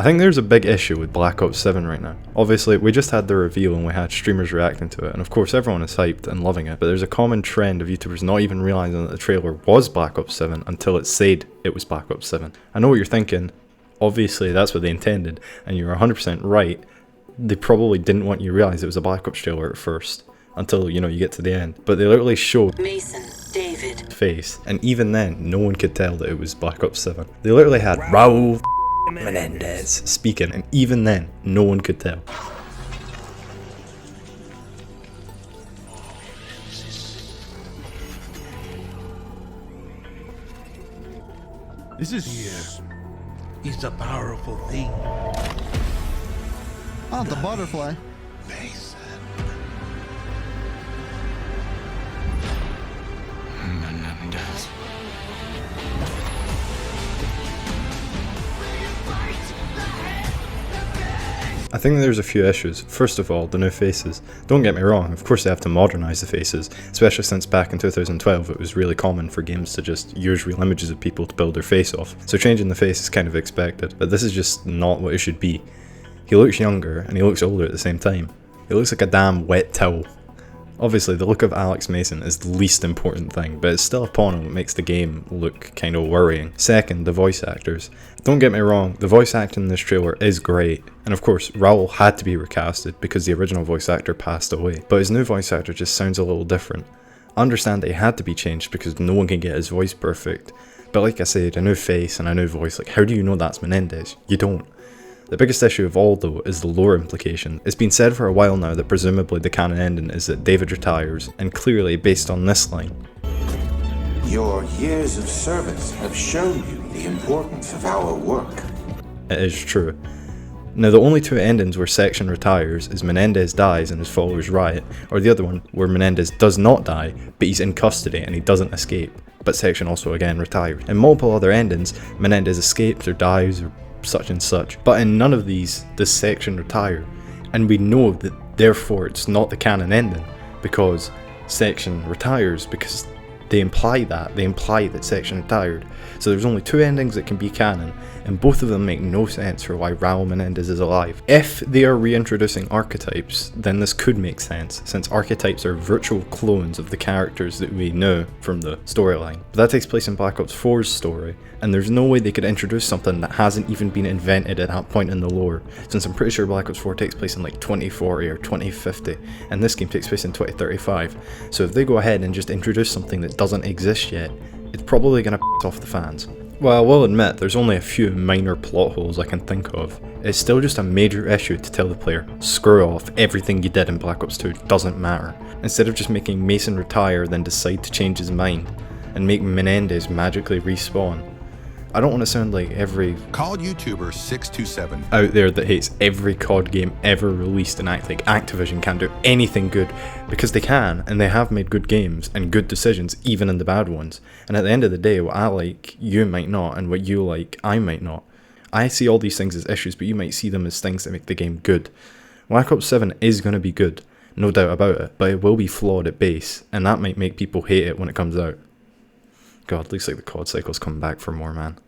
I think there's a big issue with Black Ops 7 right now. Obviously, we just had the reveal and we had streamers reacting to it, and of course everyone is hyped and loving it, but there's a common trend of YouTubers not even realising that the trailer was Black Ops 7 until it said it was Black Ops 7. I know what you're thinking, obviously that's what they intended, and you're 100% right. They probably didn't want you to realise it was a Black Ops trailer at first, until, you know, you get to the end. But they literally showed Mason, David face, and even then, no one could tell that it was Black Ops 7. They literally had Raul Menendez speaking, and even then, no one could tell. This is a powerful thing. Oh, the butterfly. Mason. Menendez. I think there's a few issues. First of all, the new faces. Don't get me wrong, of course they have to modernise the faces, especially since back in 2012 it was really common for games to just use real images of people to build their face off. So changing the face is kind of expected, but this is just not what it should be. He looks younger and he looks older at the same time. He looks like a damn wet towel. Obviously, the look of Alex Mason is the least important thing, but it's still upon him what makes the game look kind of worrying. Second, the voice actors. Don't get me wrong, the voice acting in this trailer is great, and of course, Raul had to be recasted because the original voice actor passed away, but his new voice actor just sounds a little different. I understand that he had to be changed because no one can get his voice perfect, but like I said, a new face and a new voice, like how do you know that's Menendez? You don't. The biggest issue of all, though, is the lore implication. It's been said for a while now that presumably the canon ending is that David retires, and clearly based on this line. Your years of service have shown you the importance of our work. It is true. Now the only two endings where Section retires is Menendez dies and his followers riot, or the other one where Menendez does not die, but he's in custody and he doesn't escape, but Section also again retires. In multiple other endings, Menendez escapes or dies or such and such, but in none of these does Section retire, and we know that therefore it's not the canon ending because Section retires, because they imply that Section retired. So there's only two endings that can be canon, and both of them make no sense for why Raul Menendez is alive. If they are reintroducing archetypes, then this could make sense, since archetypes are virtual clones of the characters that we know from the storyline. But that takes place in Black Ops 4's story, and there's no way they could introduce something that hasn't even been invented at that point in the lore, since I'm pretty sure Black Ops 4 takes place in like 2040 or 2050, and this game takes place in 2035. So if they go ahead and just introduce something that doesn't exist yet, it's probably gonna piss off the fans. Well, I will admit, there's only a few minor plot holes I can think of. It's still just a major issue to tell the player, screw off, everything you did in Black Ops 2 doesn't matter. Instead of just making Mason retire then decide to change his mind, and make Menendez magically respawn. I don't want to sound like every COD YouTuber 627 out there that hates every COD game ever released and act like Activision can't do anything good, because they can, and they have made good games and good decisions even in the bad ones. And at the end of the day, what I like, you might not, and what you like, I might not. I see all these things as issues, but you might see them as things that make the game good. Black Ops 7 is going to be good, no doubt about it, but it will be flawed at base, and that might make people hate it when it comes out. God, looks like the COD cycle's coming back for more, man.